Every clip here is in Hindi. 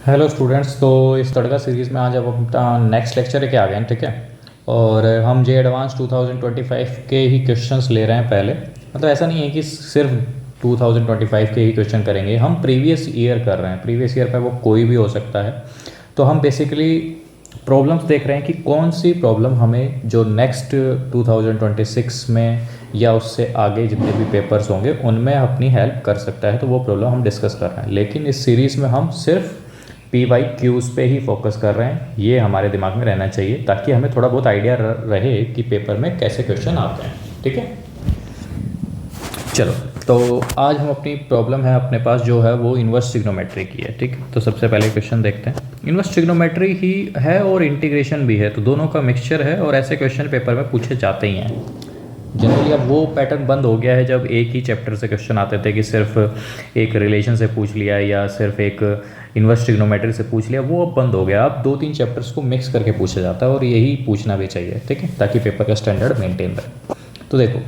Hello students. तो इस तड़का सीरीज़ में आज अब अपना नेक्स्ट लेक्चर लेके आ गए हैं, ठीक है। और हम जे एडवांस 2025 के ही क्वेश्चंस ले रहे हैं पहले। मतलब ऐसा नहीं है कि सिर्फ 2025 के ही क्वेश्चन करेंगे, हम प्रीवियस ईयर कर रहे हैं। प्रीवियस ईयर पे वो कोई भी हो सकता है। तो हम बेसिकली प्रॉब्लम्स देख रहे हैं कि कौन सी प्रॉब्लम हमें जो नेक्स्ट 2026 में या उससे आगे जितने भी पेपर्स होंगे उनमें अपनी हेल्प कर सकता है। तो वो प्रॉब्लम हम डिस्कस कर रहे हैं, लेकिन इस सीरीज़ में हम सिर्फ PYQs पे ही फोकस कर रहे हैं। ये हमारे दिमाग में रहना चाहिए ताकि हमें थोड़ा बहुत आइडिया रहे कि पेपर में कैसे क्वेश्चन आते हैं, ठीक है। चलो, तो आज हम अपनी प्रॉब्लम है अपने पास जो है वो इन्वर्स ट्रिग्नोमेट्री की है, ठीक है। तो सबसे पहले क्वेश्चन देखते हैं। इन्वर्स ट्रिग्नोमेट्री ही है और इंटीग्रेशन भी है, तो दोनों का मिक्सचर है और ऐसे क्वेश्चन पेपर में पूछे जाते ही हैं जनरली। अब वो पैटर्न बंद हो गया है जब एक ही चैप्टर से क्वेश्चन आते थे कि सिर्फ एक रिलेशन से पूछ लिया या सिर्फ एक इन्वर्स ट्रिग्नोमेट्री से पूछ लिया, वो अब बंद हो गया। अब 2-3 चैप्टर्स को मिक्स करके पूछा जाता है और यही पूछना भी चाहिए, ठीक है, ताकि पेपर का स्टैंडर्ड मेंटेन रहे। तो देखो,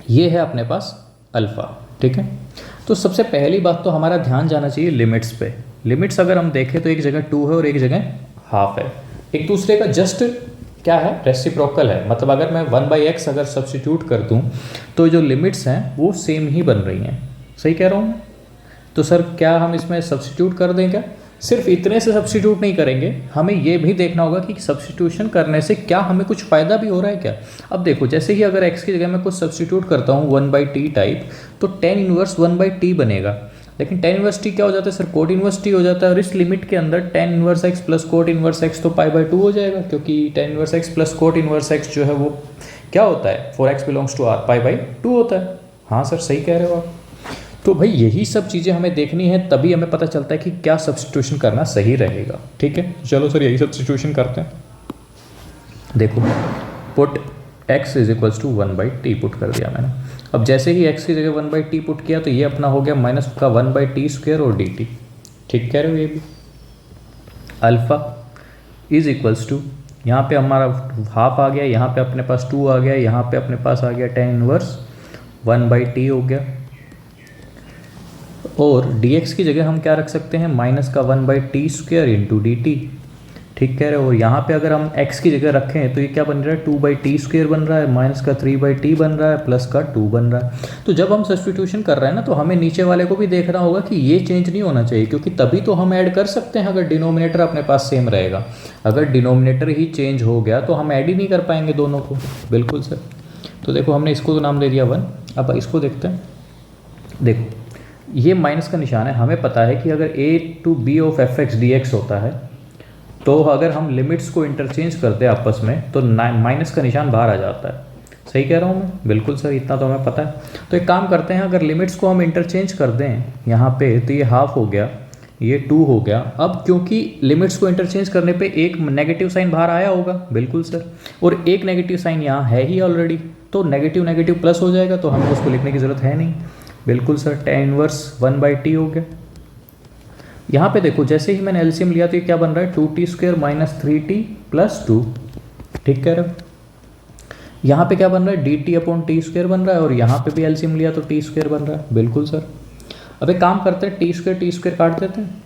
ये है अपने पास अल्फ़ा, ठीक है। तो सबसे पहली बात तो हमारा ध्यान जाना चाहिए लिमिट्स पे। लिमिट्स अगर हम देखें तो एक जगह 2 है और एक जगह हाफ है। एक दूसरे का जस्ट क्या है, रेसिप्रोकल है। मतलब अगर मैं 1/x अगर सब्स्टिट्यूट कर दूँ तो जो लिमिट्स हैं वो सेम ही बन रही हैं। सही कह रहा हूँ मैं? तो सर क्या हम इसमें सब्स्टिट्यूट कर दें क्या? सिर्फ इतने से सब्स्टिट्यूट नहीं करेंगे, हमें ये भी देखना होगा कि सब्स्टिट्यूशन करने से क्या हमें कुछ फ़ायदा भी हो रहा है क्या। अब देखो, जैसे ही अगर x की जगह मैं कुछ सब्स्टिट्यूट करता हूँ 1/t टाइप, तो tan इनवर्स 1/t बनेगा। लेकिन tan इनवर्स t क्या हो जाता है सर? कोट इनवर्स t हो जाता है। और इस लिमिट के अंदर tan inverse x plus cot inverse x तो π/2 हो जाएगा, क्योंकि tan inverse x plus cot inverse x जो है वो क्या होता है, 4x बिलोंग्स टू r, π/2 होता है। हाँ सर, सही कह रहे हो आप। तो भाई यही सब चीज़ें हमें देखनी है, तभी हमें पता चलता है कि क्या सब्स्टिट्यूशन करना सही रहेगा, ठीक है। चलो सर, यही सब्स्टिट्यूशन करते हैं। देखो, put x is equals to 1/t put कर दिया मैंने। अब जैसे ही x की जगह 1/t पुट किया तो ये अपना हो गया माइनस का 1/t² और dt। ठीक कह रहे हो? ये भी अल्फ़ा इज इक्वल्स टू, यहाँ पे हमारा हाफ आ गया, यहाँ पे अपने पास 2 आ गया, यहाँ पे अपने पास आ गया tan इनवर्स 1/t हो गया। और dx की जगह हम क्या रख सकते हैं, माइनस का 1/t² इंटू dt। ठीक कह रहे हो? और यहाँ पे अगर हम x की जगह रखें तो ये क्या बन रहा है, 2/t² बन रहा है, माइनस का 3/t बन रहा है, प्लस का 2 बन रहा है। तो जब हम सब्स्टिट्यूशन कर रहे हैं ना, तो हमें नीचे वाले को भी देखना होगा कि ये चेंज नहीं होना चाहिए, क्योंकि तभी तो हम ऐड कर सकते हैं अगर डिनोमिनेटर अपने पास सेम रहेगा। अगर डिनोमिनेटर ही चेंज हो गया तो हम ऐड ही नहीं कर पाएंगे दोनों को। बिल्कुल सर। तो देखो, हमने इसको तो नाम दे दिया 1। अब इसको देखते हैं। देखो, ये माइनस का निशान है। हमें पता है कि अगर a to b of f(x) dx होता है, तो अगर हम लिमिट्स को इंटरचेंज करते हैं आपस में तो माइनस का निशान बाहर आ जाता है। सही कह रहा हूँ मैं? बिल्कुल सर, इतना तो हमें पता है। तो एक काम करते हैं, अगर लिमिट्स को हम इंटरचेंज कर दें यहाँ पे, तो ये हाफ हो गया, ये 2 हो गया। अब क्योंकि लिमिट्स को इंटरचेंज करने पे एक नेगेटिव साइन बाहर आया होगा, बिल्कुल सर, और एक नेगेटिव साइन यहाँ है ही ऑलरेडी, तो नेगेटिव नेगेटिव प्लस हो जाएगा, तो हमें उसको लिखने की ज़रूरत है नहीं। बिल्कुल सर, tan इनवर्स 1/t हो गया। यहाँ पे देखो, जैसे ही मैंने एलसीएम लिया तो ये क्या बन रहा है, 2t² माइनस 3t प्लस 2। ठीक कह रहे हो? यहाँ पे क्या बन रहा है, dt/t² बन रहा है, और यहाँ पे भी एलसीएम लिया तो t² बन रहा है। बिल्कुल सर। अब एक काम करते हैं, t² काट देते हैं।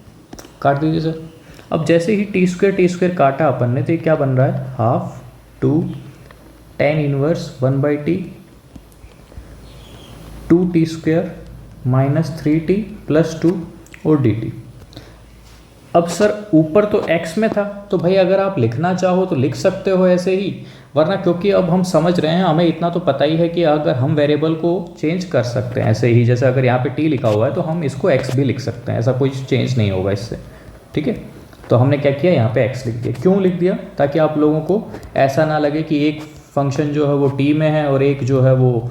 काट दीजिए सर। अब जैसे ही t² काटा अपन ने तो ये क्या बन रहा है, half 2 tan inverse 1/t 2t² minus 3t plus 2 और dt। अब सर ऊपर तो x में था, तो भाई अगर आप लिखना चाहो तो लिख सकते हो ऐसे ही, वरना क्योंकि अब हम समझ रहे हैं, हमें इतना तो पता ही है कि अगर हम वेरिएबल को चेंज कर सकते हैं ऐसे ही, जैसे अगर यहाँ पे t लिखा हुआ है तो हम इसको x भी लिख सकते हैं, ऐसा कोई चेंज नहीं होगा इससे। ठीक है, तो हमने क्या किया, यहाँ पे x लिख दिया। क्यों लिख दिया? ताकि आप लोगों को ऐसा ना लगे कि एक फंक्शन जो है वो t में है और एक जो है वो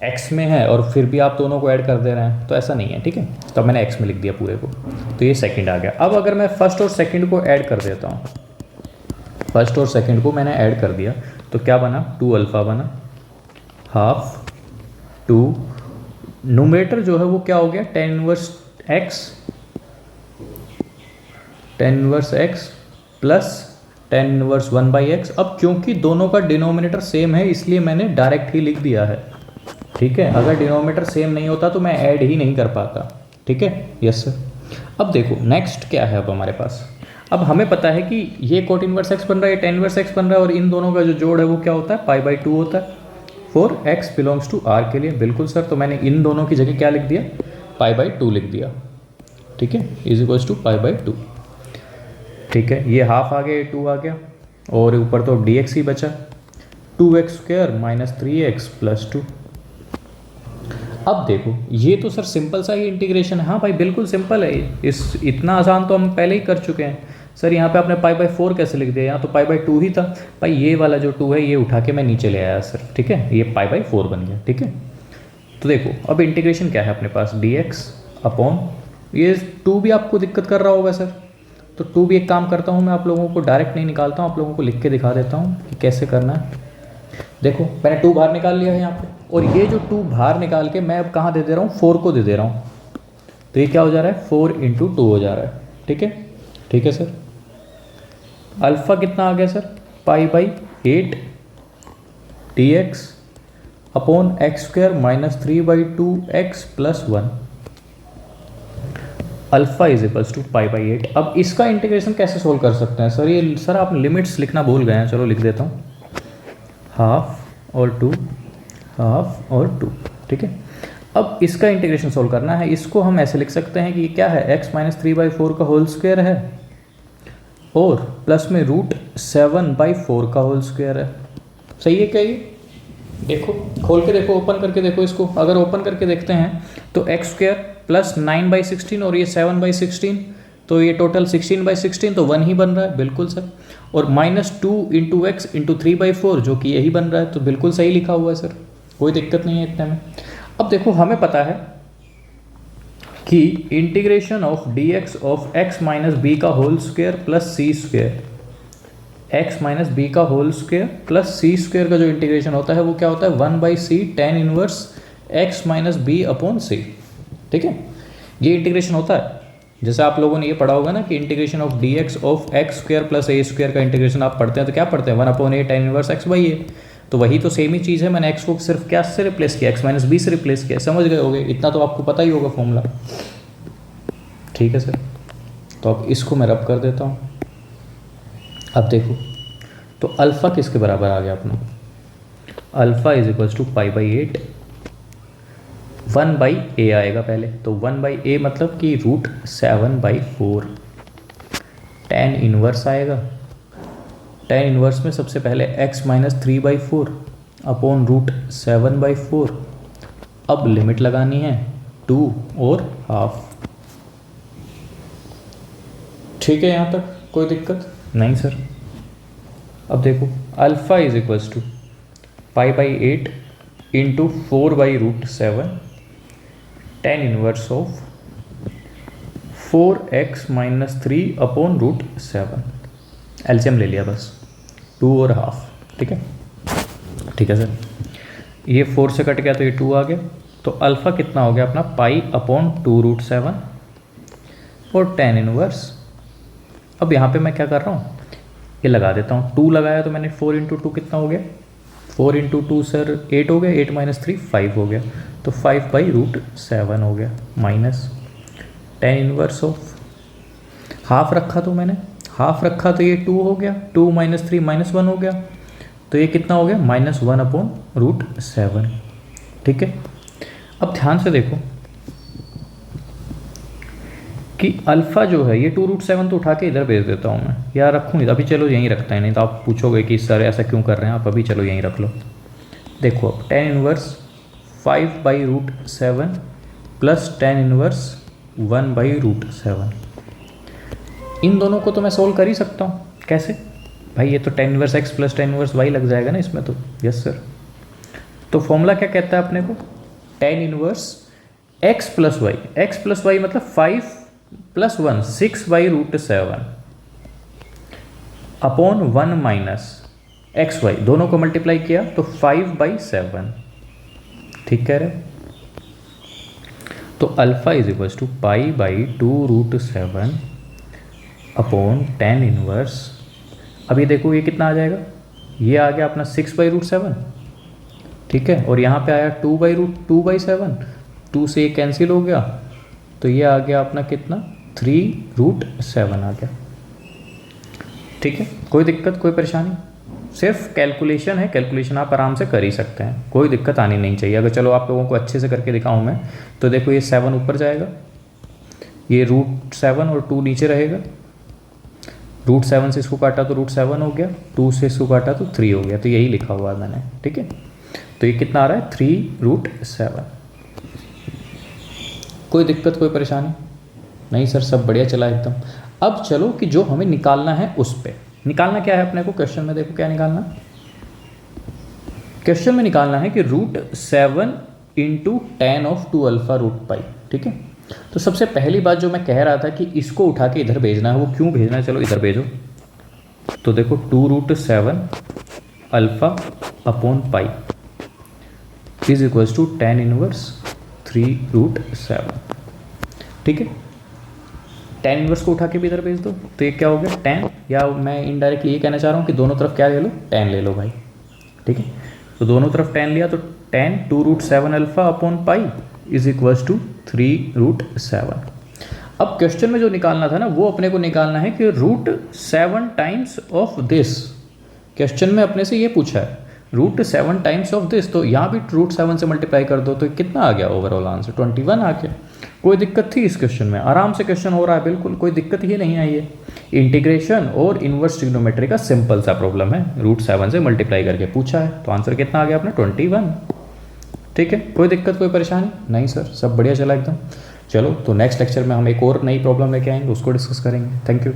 x में है और फिर भी आप दोनों को ऐड कर दे रहे हैं, तो ऐसा नहीं है। ठीक है, तो मैंने x में लिख दिया पूरे को, तो ये सेकंड आ गया। अब अगर मैं फर्स्ट और सेकंड को ऐड कर देता हूँ, फर्स्ट और सेकंड को मैंने ऐड कर दिया तो क्या बना, 2 अल्फ़ा बना, हाफ 2, न्यूमरेटर जो है वो क्या हो गया, tan inverse x plus tan inverse 1/x। अब क्योंकि दोनों का डिनोमिनेटर सेम है इसलिए मैंने डायरेक्ट ही लिख दिया है। ठीक है, अगर डिनोमिनेटर सेम नहीं होता तो मैं ऐड ही नहीं कर पाता। ठीक है, यस सर। अब देखो नेक्स्ट क्या है अब हमारे पास, अब हमें पता है कि ये कोट इनवर्स एक्स बन रहा है, टेन इनवर्स एक्स बन रहा है, और इन दोनों का जो जोड़ है वो क्या होता है, पाई बाई टू होता है for X belongs to R के लिए। बिल्कुल सर, तो मैंने इन दोनों की जगह क्या लिख दिया, पाई बाई टू लिख दिया, ठीक है, is equals to pi by two. ठीक है, ये हाफ आ गया, ये टू आ गया, और ऊपर तो डी एक्स ही बचा, 2x² माइनस 3x प्लस 2। अब देखो ये तो सर सिंपल सा ही इंटीग्रेशन है। हाँ भाई बिल्कुल सिंपल है, इस इतना आसान तो हम पहले ही कर चुके हैं। सर यहाँ पे आपने पाई बाई 4 कैसे लिख दिया, यहाँ तो पाई बाई 2 ही था भाई, ये वाला जो 2 है ये उठा के मैं नीचे ले आया सर, ठीक है, ये पाई बाई 4 बन गया। ठीक है, तो देखो अब इंटीग्रेशन क्या है अपने पास, dx अपॉन ये 2 भी आपको दिक्कत कर रहा होगा सर, तो 2 भी एक काम करता हूँ मैं, आप लोगों को डायरेक्ट नहीं निकालता हूँ, आप लोगों को लिख के दिखा देता हूँ कि कैसे करना है। देखो मैंने 2 बाहर निकाल लिया है यहाँ पे, और ये जो 2 बाहर निकाल के मैं अब कहाँ दे दे रहा हूँ, 4 को दे दे रहा हूँ, तो ये क्या हो जा रहा है, 4 इंटू 2 हो जा रहा है। ठीक है, ठीक है सर। अल्फ़ा कितना आ गया sir, pi by 8 D X upon x² minus 3/2x plus 1, alpha is equals to pi by 8। अब इसका इंटीग्रेशन कैसे सोल्व कर सकते हैं सर, ये सर आप लिमिट्स लिखना भूल गए हैं, चलो लिख देता हूँ, हाफ और 2, हाफ और 2। ठीक है, अब इसका इंटीग्रेशन सोल्व करना है, इसको हम ऐसे लिख सकते हैं कि ये क्या है, x माइनस 3/4 का होल स्क्वायर है, और प्लस में √7/4 का होल स्क्वायर है। सही है क्या ये, देखो खोल के देखो, ओपन करके देखो इसको, अगर ओपन करके देखते हैं तो x² प्लस 9/16 और ये 7/16, तो ये टोटल 16/16, तो 1 ही बन रहा है, बिल्कुल सर, और माइनस 2 इंटू एक्स इंटू 3/4 जो कि यही बन रहा है, तो बिल्कुल सही लिखा हुआ है सर, कोई दिक्कत नहीं है इतने में। अब देखो हमें पता है कि integration of dx of x minus B का whole square plus C square, x minus B का whole square plus C square का जो इंटीग्रेशन होता है वो क्या होता है, 1/c tan inverse x minus B upon C. ठीक है, ये इंटीग्रेशन होता है, जैसे आप लोगों ने ये पढ़ा होगा ना कि integration of dx of x square plus A square का इंटीग्रेशन आप पढ़ते हैं तो क्या पढ़ते हैं, 1/a tan इनवर्स x/a, तो वही तो सेम ही चीज़ है, मैंने x को सिर्फ क्या से रिप्लेस किया, x माइनस बी से रिप्लेस किया, समझ गए होगे, इतना तो आपको पता ही होगा फॉर्मूला। ठीक है सर, तो अब इसको मैं रब कर देता हूँ। अब देखो तो अल्फ़ा किसके बराबर आ गया अपना, alpha is equals to pi by 8, 1/a आएगा पहले, तो 1/a मतलब कि √7/4, tan इनवर्स आएगा, tan इनवर्स में सबसे पहले x माइनस 3/4 अपॉन √7/4, अब लिमिट लगानी है 2 और हाफ। ठीक है, यहाँ तक कोई दिक्कत नहीं सर। अब देखो alpha is equals to pi by 8 into 4/√7 tan inverse of 4x minus 3 upon √7, LCM ले लिया बस, 2 और हाफ। ठीक है, ठीक है सर, ये 4 से कट गया तो ये 2 आ गया, तो अल्फ़ा कितना हो गया अपना, पाई अपॉन 2√7 और tan इनवर्स। अब यहाँ पे मैं क्या कर रहा हूँ, ये लगा देता हूँ, 2 लगाया तो मैंने 4 इंटू 2 कितना हो गया, 4 इंटू 2 सर 8 हो गया, 8 माइनस 3 5 हो गया, तो 5/√7 हो गया, minus tan inverse of, half रखा तो मैंने, हाफ रखा तो ये 2 हो गया, 2 माइनस 3 -1 हो गया, तो ये कितना हो गया, -1/√7। ठीक है, अब ध्यान से देखो कि अल्फ़ा जो है ये 2√7 तो उठा के इधर भेज देता हूँ मैं, या रखूँ अभी, चलो यहीं रखते हैं, नहीं तो आप पूछोगे कि सर ऐसा क्यों कर रहे हैं आप, अभी चलो यहीं रख लो। देखो अब tan inverse 5/√7 plus tan inverse 1/√7, इन दोनों को तो मैं सोल्व कर ही सकता हूँ, कैसे भाई, ये तो tan inverse x plus tan inverse y लग जाएगा ना इसमें, तो यस सर। तो फॉर्मूला क्या कहता है अपने को, tan inverse x plus y मतलब 5 + 1 6/√7 अपॉन 1 माइनस XY, दोनों को मल्टीप्लाई किया तो 5/7। ठीक कह रहे, तो alpha is equals to pi by 2√7 upon tan inverse. अब ये देखो ये कितना आ जाएगा, ये आ गया अपना 6/√7, ठीक है, और यहाँ पे आया 2/7, 2 से ये कैंसिल हो गया, तो ये आ गया अपना कितना 3√7 आ गया। ठीक है, कोई दिक्कत कोई परेशानी? सिर्फ कैलकुलेशन है, कैलकुलेशन आप आराम से कर ही सकते हैं, कोई दिक्कत आनी नहीं चाहिए। अगर चलो आप लोगों को अच्छे से करके दिखाऊं मैं, तो देखो ये 7 ऊपर जाएगा, ये √7 और 2 नीचे रहेगा। √7 से इसको काटा तो √7 हो गया, 2 से इसको काटा तो 3 हो गया, तो यही लिखा हुआ है मैंने। ठीक है, तो ये कितना आ रहा है 3√7। कोई दिक्कत कोई परेशानी नहीं? सर सब बढ़िया चला एकदम। अब चलो कि जो हमें निकालना है उस पे, निकालना क्या है अपने को क्वेश्चन में, देखो क्या निकालना। क्वेश्चन में निकालना है कि √7 × tan of 2 अल्फा √π। ठीक है, तो सबसे पहली बात जो मैं कह रहा था कि इसको उठा के इधर भेजना है, वो क्यों भेजना है, चलो इधर भेजो। तो देखो 2√7 alpha upon pi is equals to tan inverse 3√7। ठीक है, tan इनवर्स को उठा के भी इधर भेज दो, तो ये क्या हो गया tan, या मैं इनडायरेक्टली ये कहना चाह रहा हूँ कि दोनों तरफ क्या ले लो, tan ले लो भाई। ठीक है, तो दोनों तरफ tan लिया तो tan 2√7 alpha upon pi is equals to 3√7। अब क्वेश्चन में जो निकालना था ना, वो अपने को निकालना है कि √7 टाइम्स ऑफ दिस। क्वेश्चन में अपने से ये पूछा है √7 टाइम्स ऑफ दिस, तो यहाँ भी √7 से मल्टीप्लाई कर दो, तो कितना आ गया ओवरऑल आंसर 21 आ गया। कोई दिक्कत थी इस क्वेश्चन में? आराम से क्वेश्चन हो रहा है, बिल्कुल कोई दिक्कत ही नहीं आई है। इंटीग्रेशन और इनवर्स ट्रिग्नोमेट्री का सिंपल सा प्रॉब्लम है, √7 से मल्टीप्लाई करके पूछा है, तो आंसर कितना आ गया अपना 21। ठीक है, कोई दिक्कत कोई परेशानी नहीं? सर सब बढ़िया चला एकदम। चलो, तो नेक्स्ट लेक्चर में हम एक और नई प्रॉब्लम लेके आएंगे, उसको डिस्कस करेंगे। Thank you.